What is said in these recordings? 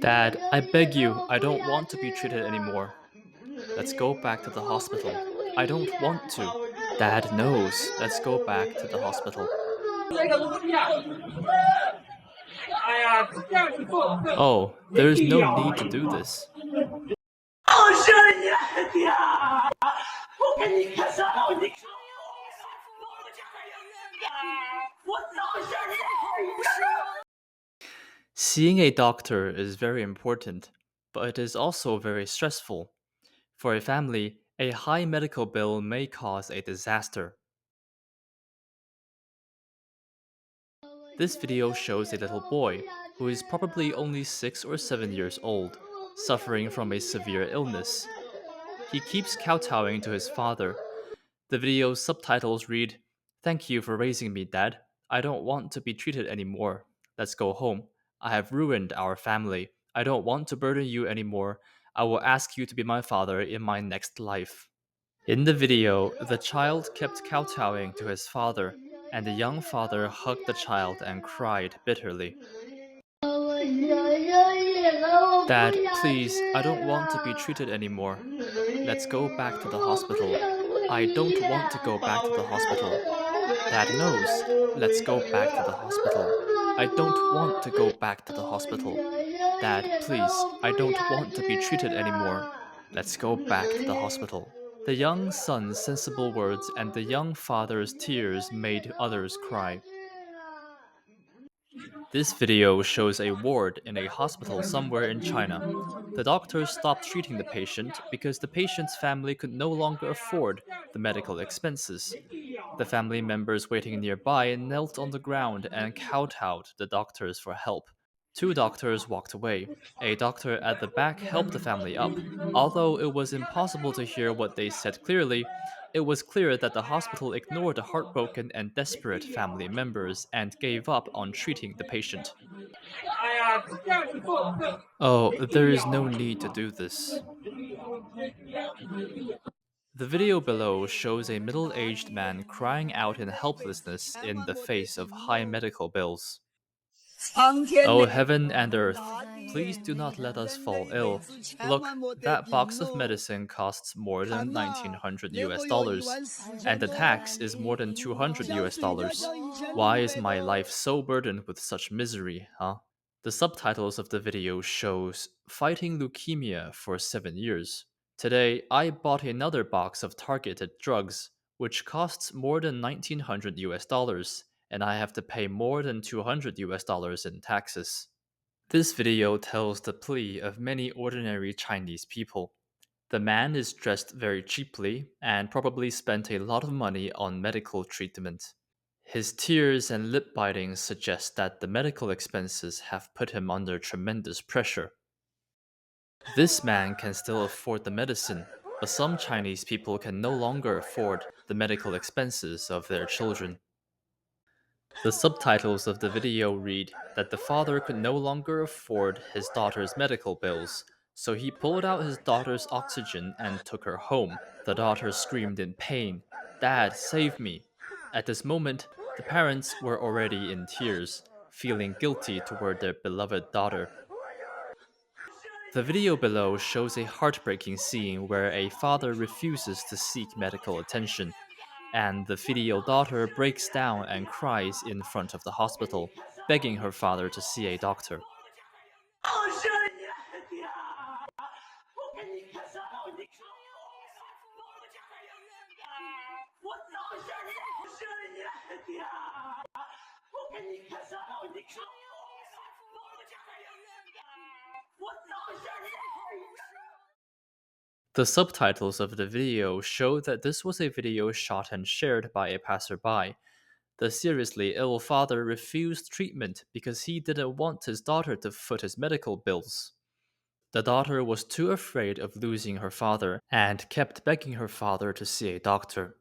Dad, I beg you, I don't want to be treated anymore. Let's go back to the hospital. I don't want to. Dad knows. Let's go back to the hospital. Oh, there is no need to do this. 我是你的爹，我给你看啥？你看我，我早是你的儿子，我早是你的儿子，我早是你的儿子。 Seeing a doctor is very important, but it is also very stressful. For a family, a high medical bill may cause a disaster. This video shows a little boy, who is probably only 6 or 7 years old, suffering from a severe illness. He keeps kowtowing to his father. The video's subtitles read, "Thank you for raising me, Dad. I don't want to be treated anymore. Let's go home. I have ruined our family. I don't want to burden you anymore. I will ask you to be my father in my next life." In the video, the child kept kowtowing to his father, and the young father hugged the child and cried bitterly. "Dad, please, I don't want to be treated anymore. Let's go back to the hospital. I don't want to go back to the hospital. Dad knows. Let's go back to the hospital. I don't want to go back to the hospital. Dad, please, I don't want to be treated anymore. Let's go back to the hospital." The young son's sensible words and the young father's tears made others cry. This video shows a ward in a hospital somewhere in China. The doctors stopped treating the patient because the patient's family could no longer afford the medical expenses. The family members waiting nearby knelt on the ground and kowtowed to the doctors for help. Two doctors walked away. A doctor at the back helped the family up. Although it was impossible to hear what they said clearly, it was clear that the hospital ignored the heartbroken and desperate family members and gave up on treating the patient. Oh, there is no need to do this. The video below shows a middle aged man crying out in helplessness in the face of high medical bills. Oh, heaven and earth, please do not let us fall ill. Look, that box of medicine costs more than 1900 US dollars, and the tax is more than 200 US dollars. Why is my life so burdened with such misery, huh? The subtitles of the video shows fighting leukemia for 7 years. Today, I bought another box of targeted drugs, which costs more than 1900 US dollars, and I have to pay more than 200 US dollars in taxes. This video tells the plea of many ordinary Chinese people. The man is dressed very cheaply and probably spent a lot of money on medical treatment. His tears and lip biting suggest that the medical expenses have put him under tremendous pressure. This man can still afford the medicine, but some Chinese people can no longer afford the medical expenses of their children. The subtitles of the video read that the father could no longer afford his daughter's medical bills, so he pulled out his daughter's oxygen and took her home. The daughter screamed in pain, "Dad, save me!" At this moment, the parents were already in tears, feeling guilty toward their beloved daughter. The video below shows a heartbreaking scene where a father refuses to seek medical attention, and the filial daughter breaks down and cries in front of the hospital, begging her father to see a doctor. The subtitles of the video show that this was a video shot and shared by a passerby. The seriously ill father refused treatment because he didn't want his daughter to foot his medical bills. The daughter was too afraid of losing her father and kept begging her father to see a doctor.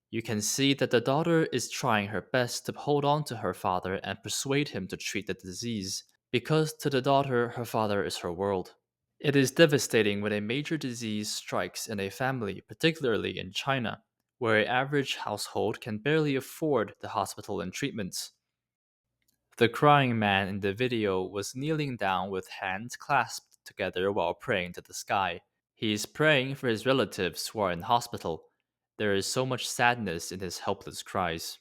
You can see that the daughter is trying her best to hold on to her father and persuade him to treat the disease, because to the daughter, her father is her world. It is devastating when a major disease strikes in a family, particularly in China, where an average household can barely afford the hospital and treatments. The crying man in the video was kneeling down with hands clasped together while praying to the sky. He is praying for his relatives who are in hospital. There is so much sadness in his helpless cries.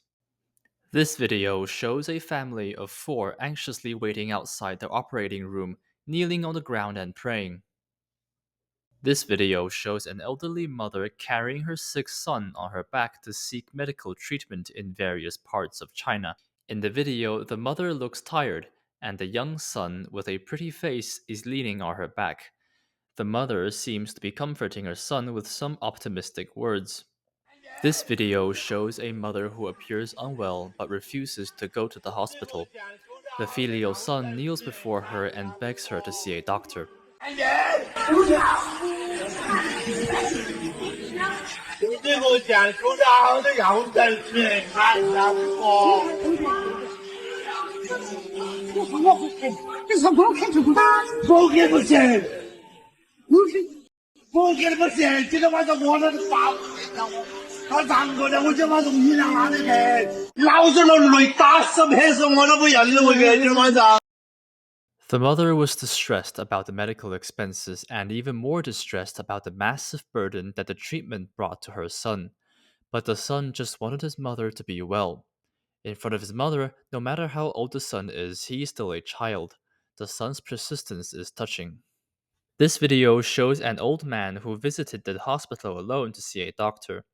This video shows a family of four anxiously waiting outside the operating room, kneeling on the ground and praying. This video shows an elderly mother carrying her sick son on her back to seek medical treatment in various parts of China. In the video, the mother looks tired, and the young son, with a pretty face, is leaning on her back. The mother seems to be comforting her son with some optimistic words. This video shows a mother who appears unwell but refuses to go to the hospital. The filial son kneels before her and begs her to see a doctor. 这个讲说的的样子是看上我。我不肯，你说我肯就不打，我肯不行，我肯不行。今天晚上我那个发他3个的，我今晚上你俩哪里去？老子都累打死赔死我都不要你了，我给你晚上。 The mother was distressed about the medical expenses and even more distressed about the massive burden that the treatment brought to her son. But the son just wanted his mother to be well. In front of his mother, no matter how old the son is, he is still a child. The son's persistence is touching. This video shows an old man who visited the hospital alone to see a doctor.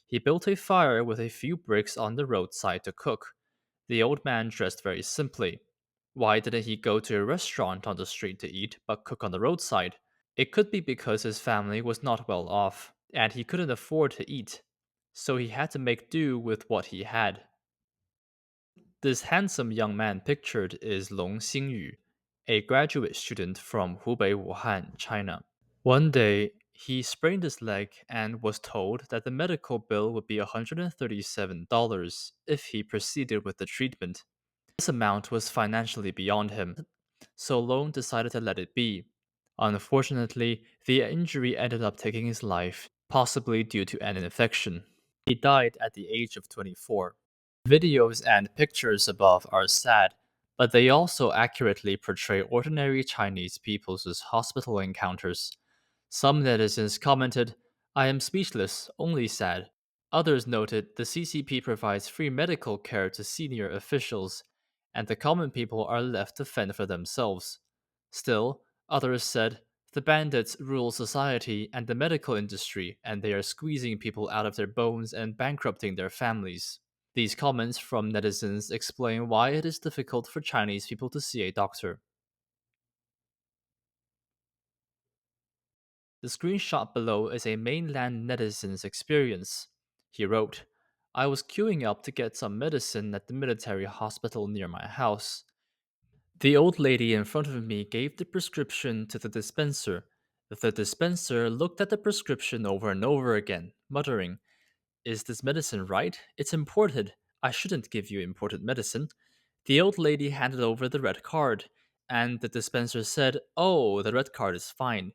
He built a fire with a few bricks on the roadside to cook. The old man dressed very simply. Why didn't he go to a restaurant on the street to eat, but cook on the roadside? It could be because his family was not well off, and he couldn't afford to eat, so he had to make do with what he had. This handsome young man pictured is Long Xingyu, a graduate student from Hubei, Wuhan, China. One day, he sprained his leg and was told that the medical bill would be $137 if he proceeded with the treatment. This amount was financially beyond him, so Long decided to let it be. Unfortunately, the injury ended up taking his life, possibly due to an infection. He died at the age of 24. Videos and pictures above are sad, but they also accurately portray ordinary Chinese people's hospital encounters. Some netizens commented, "I am speechless, only sad." Others noted the CCP provides free medical care to senior officials, and the common people are left to fend for themselves. Still, others said, the bandits rule society and the medical industry, and they are squeezing people out of their bones and bankrupting their families. These comments from netizens explain why it is difficult for Chinese people to see a doctor. The screenshot below is a mainland netizen's experience. He wrote, "I was queuing up to get some medicine at the military hospital near my house. The old lady in front of me gave the prescription to the dispenser. The dispenser looked at the prescription over and over again, muttering, 'Is this medicine right? It's imported. I shouldn't give you imported medicine.' The old lady handed over the red card, and the dispenser said, 'Oh, the red card is fine.'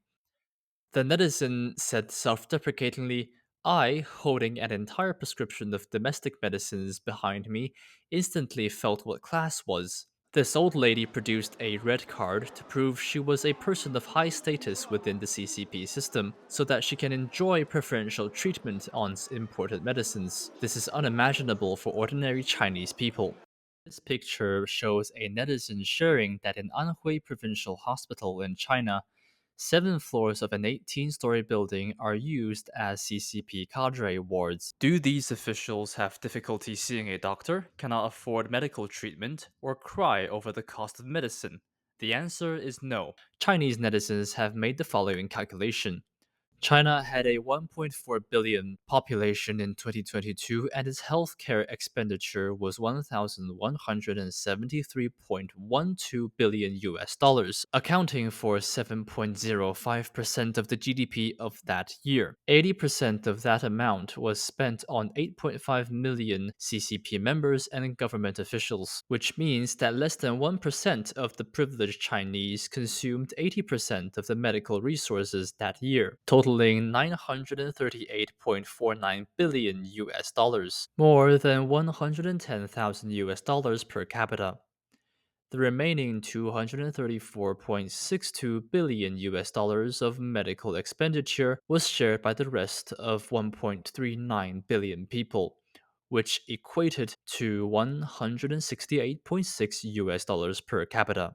The netizen said self deprecatingly, 'I, holding an entire prescription of domestic medicines behind me, instantly felt what class was.' This old lady produced a red card to prove she was a person of high status within the CCP system, so that she can enjoy preferential treatment on imported medicines. This is unimaginable for ordinary Chinese people." This picture shows a netizen sharing that in Anhui Provincial Hospital in China, 7 floors of an 18-story building are used as CCP cadre wards. Do these officials have difficulty seeing a doctor, cannot afford medical treatment, or cry over the cost of medicine? The answer is no. Chinese netizens have made the following calculation. China had a 1.4 billion population in 2022, and its healthcare expenditure was 1,173.12 billion US dollars, accounting for 7.05% of the GDP of that year. 80% of that amount was spent on 8.5 million CCP members and government officials, which means that less than 1% of the privileged Chinese consumed 80% of the medical resources that year, totaling 938.49 billion US dollars, more than 110,000 US dollars per capita. The remaining 234.62 billion US dollars of medical expenditure was shared by the rest of 1.39 billion people, which equated to 168.6 US dollars per capita.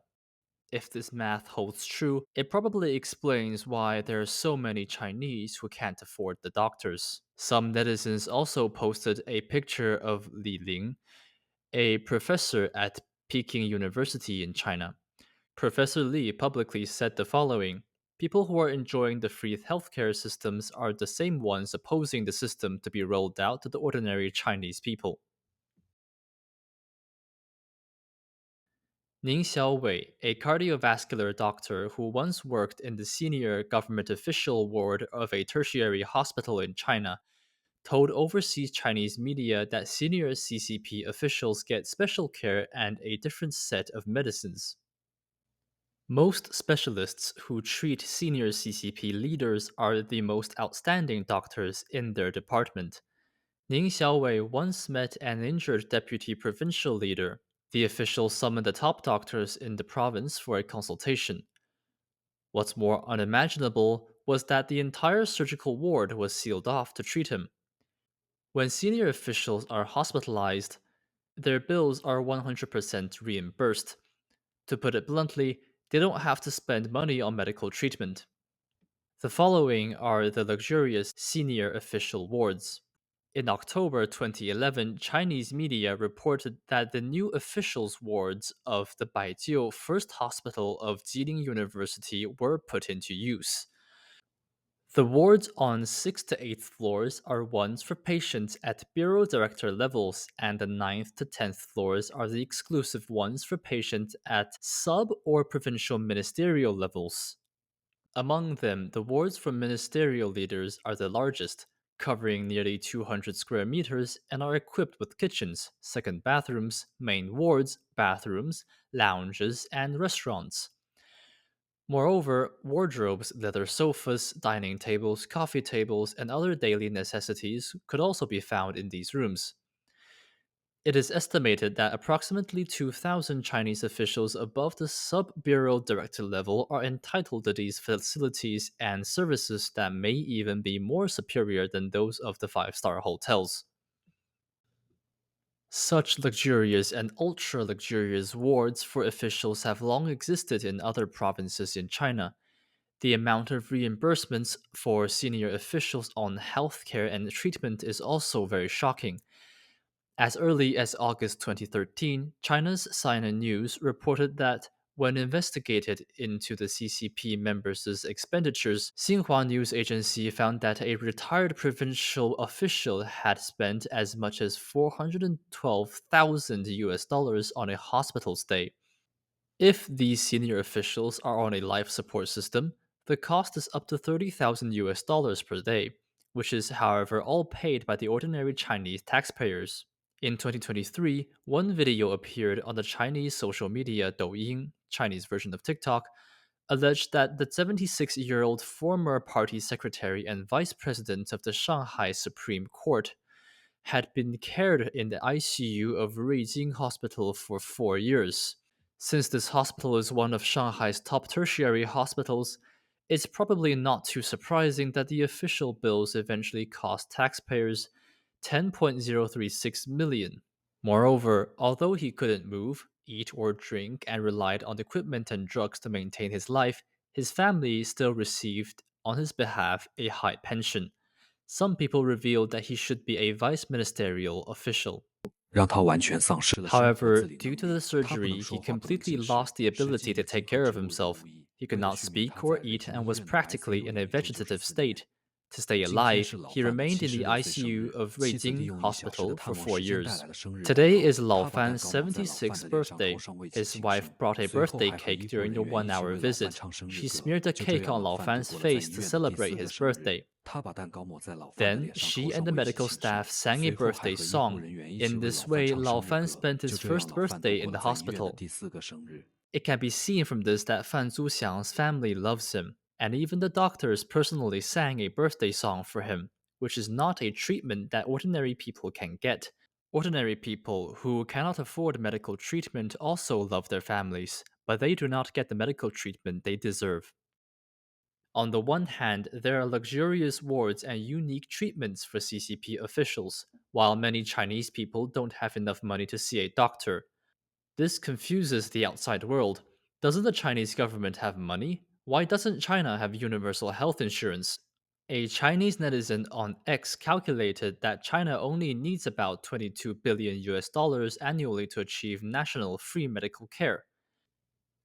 If this math holds true, it probably explains why there are so many Chinese who can't afford the doctors. Some netizens also posted a picture of Li Ling, a professor at Peking University in China. Professor Li publicly said the following: "People who are enjoying the free healthcare systems are the same ones opposing the system to be rolled out to the ordinary Chinese people." Ning Xiaowei, a cardiovascular doctor who once worked in the senior government official ward of a tertiary hospital in China, told overseas Chinese media that senior CCP officials get special care and a different set of medicines. Most specialists who treat senior CCP leaders are the most outstanding doctors in their department. Ning Xiaowei once met an injured deputy provincial leader. The official summoned the top doctors in the province for a consultation. What's more unimaginable was that the entire surgical ward was sealed off to treat him. When senior officials are hospitalized, their bills are 100% reimbursed. To put it bluntly, they don't have to spend money on medical treatment. The following are the luxurious senior official wards. In October 2011, Chinese media reported that the new officials' wards of the Baijiu First Hospital of Jilin University were put into use. The wards on 6th to 8th floors are ones for patients at bureau director levels, and the ninth to 10th floors are the exclusive ones for patients at sub or provincial ministerial levels. Among them, the wards for ministerial leaders are the largest, covering nearly 200 square meters, and are equipped with kitchens, second bathrooms, main wards, bathrooms, lounges, and restaurants. Moreover, wardrobes, leather sofas, dining tables, coffee tables, and other daily necessities could also be found in these rooms. It is estimated that approximately 2,000 Chinese officials above the sub bureau director level are entitled to these facilities and services that may even be more superior than those of the five-star hotels. Such luxurious and ultra luxurious wards for officials have long existed in other provinces in China. The amount of reimbursements for senior officials on healthcare and treatment is also very shocking. As early as August 2013, China's Sina News reported that when investigated into the CCP members' expenditures, Xinhua News Agency found that a retired provincial official had spent as much as 412,000 US dollars on a hospital stay. If these senior officials are on a life support system, the cost is up to 30,000 US dollars per day, which is, however, all paid by the ordinary Chinese taxpayers. In 2023, one video appeared on the Chinese social media Douyin, Chinese version of TikTok, alleged that the 76-year-old former party secretary and vice president of the Shanghai Supreme Court had been cared in the ICU of Ruijin Hospital for 4 years. Since this hospital is one of Shanghai's top tertiary hospitals, it's probably not too surprising that the official bills eventually cost taxpayers 10.036 million. Moreover, although he couldn't move, eat, or drink and relied on equipment and drugs to maintain his life, his family still received, on his behalf, a high pension. Some people revealed that he should be a vice ministerial official. 让他完全丧失了生活 However, 自理 due 能 to the 力。他不能 surgery, he 说话，不能 completely 进食， lost the 时 ability 间 to 也非 take 常 care of 之碌碌 himself. 无遗。He could 为了 not 续命， speak 他 or 在北 eat 京 and 医 was 院的 practically ICU in 里 a 整整是 vegetative 4年。state. To stay 今天 alive, 是老 he 范的 remained in the 76岁生 ICU 日， of 妻子利 Ruijin 用1小时的 Hospital 探 for 望 4 时间带 years. 来了生日蛋 Today 糕。is Lao 他把蛋 Fan's 糕抹在老范 76th 的脸上，头 birthday. 上为其 His 庆 wife 生。brought a 随后 birthday 还和医 cake 护 during 人 the 员一起 1 hour 为老范 visit. 唱生日 She 歌。smeared a 就这 cake 样， on 老 Lao 范度 Fan's 过了在 face 医 to 院的第 celebrate 4个 his 生日。 birthday. 他把蛋糕抹在老范的 Then 脸上， she 头 and 上 the 为其 medical 庆生。staff sang a 随后还 birthday 和医护 song. 人员一起 In 为老 this 范 way, 唱 Lao 生日 Fan 歌。spent 就 his 这样， first 老范度 birthday 过 in 了 the 在医院的 hospital. 第4个生日。It can be seen from this that Fan Zuxiang's family loves him, and even the doctors personally sang a birthday song for him, which is not a treatment that ordinary people can get. Ordinary people who cannot afford medical treatment also love their families, but they do not get the medical treatment they deserve. On the one hand, there are luxurious wards and unique treatments for CCP officials, while many Chinese people don't have enough money to see a doctor. This confuses the outside world. Doesn't the Chinese government have money? Why doesn't China have universal health insurance? A Chinese netizen on X calculated that China only needs about 22 billion US dollars annually to achieve national free medical care.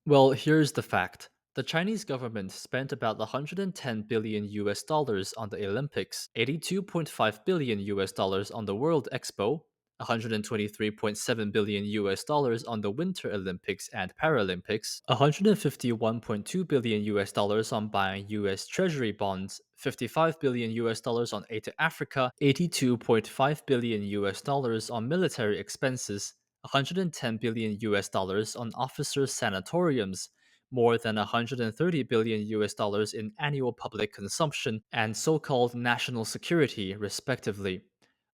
Well, here's the fact. The Chinese government spent about 110 billion US dollars on the Olympics, 82.5 billion US dollars on the World Expo, 123.7 billion US dollars on the Winter Olympics and Paralympics, 151.2 billion US dollars on buying US Treasury bonds, 55 billion US dollars on aid to Africa, 82.5 billion US dollars on military expenses, 110 billion US dollars on officer sanatoriums, more than 130 billion US dollars in annual public consumption, and so called national security, respectively.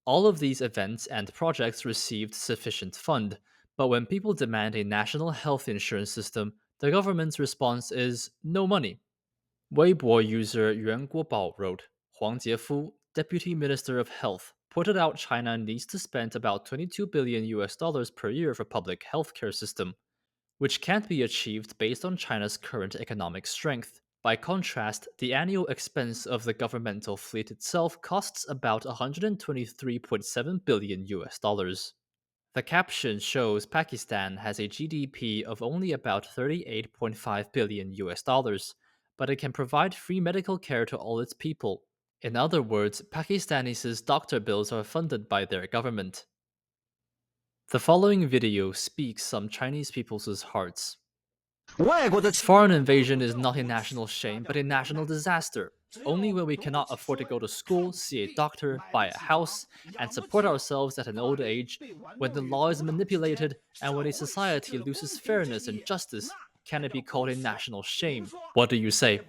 All of these events and projects received sufficient fund, but when people demand a national health insurance system, the government's response is no money. Weibo user Yuan Guobao wrote, Huang Jiefu, Deputy Minister of Health, pointed out China needs to spend about 22 billion US dollars per year for public healthcare system, which can't be achieved based on China's current economic strength. By contrast, the annual expense of the governmental fleet itself costs about 123.7 billion US dollars. The caption shows Pakistan has a GDP of only about 38.5 billion US dollars, but it can provide free medical care to all its people. In other words, Pakistanis' doctor bills are funded by their government. The following video speaks some Chinese people's hearts. Foreign invasion is not a national shame, but a national disaster. Only when we cannot afford to go to school, see a doctor, buy a house, and support ourselves at an old age, when the law is manipulated, and when a society loses fairness and justice, can it be called a national shame. What do you say?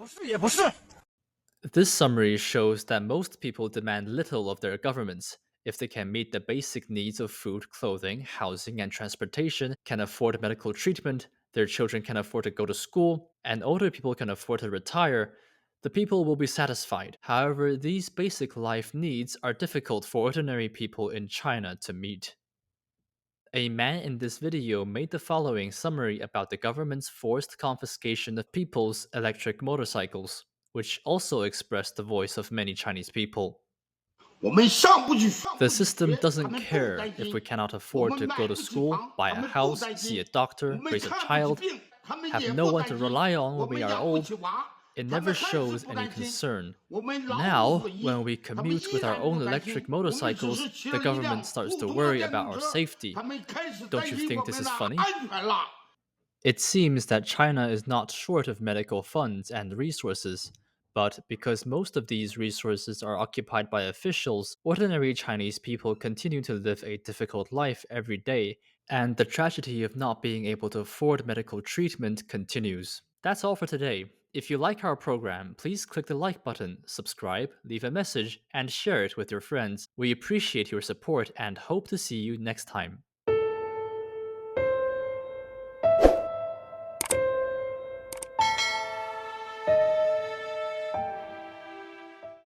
This summary shows that most people demand little of their governments. If they can meet the basic needs of food, clothing, housing, and transportation, can afford medical treatment, their children can afford to go to school, and older people can afford to retire, the people will be satisfied. However, these basic life needs are difficult for ordinary people in China to meet. A man in this video made the following summary about the government's forced confiscation of people's electric motorcycles, which also expressed the voice of many Chinese people. The system doesn't care if we cannot afford to go to school, buy a house, see a doctor, raise a child, have no one to rely on when we are old. It never shows any concern. Now, when we commute with our own electric motorcycles, the government starts to worry about our safety. Don't you think this is funny? It seems that China is not short of medical funds and resources, but because most of these resources are occupied by officials, ordinary Chinese people continue to live a difficult life every day, and the tragedy of not being able to afford medical treatment continues. That's all for today. If you like our program, please click the like button, subscribe, leave a message, and share it with your friends. We appreciate your support and hope to see you next time.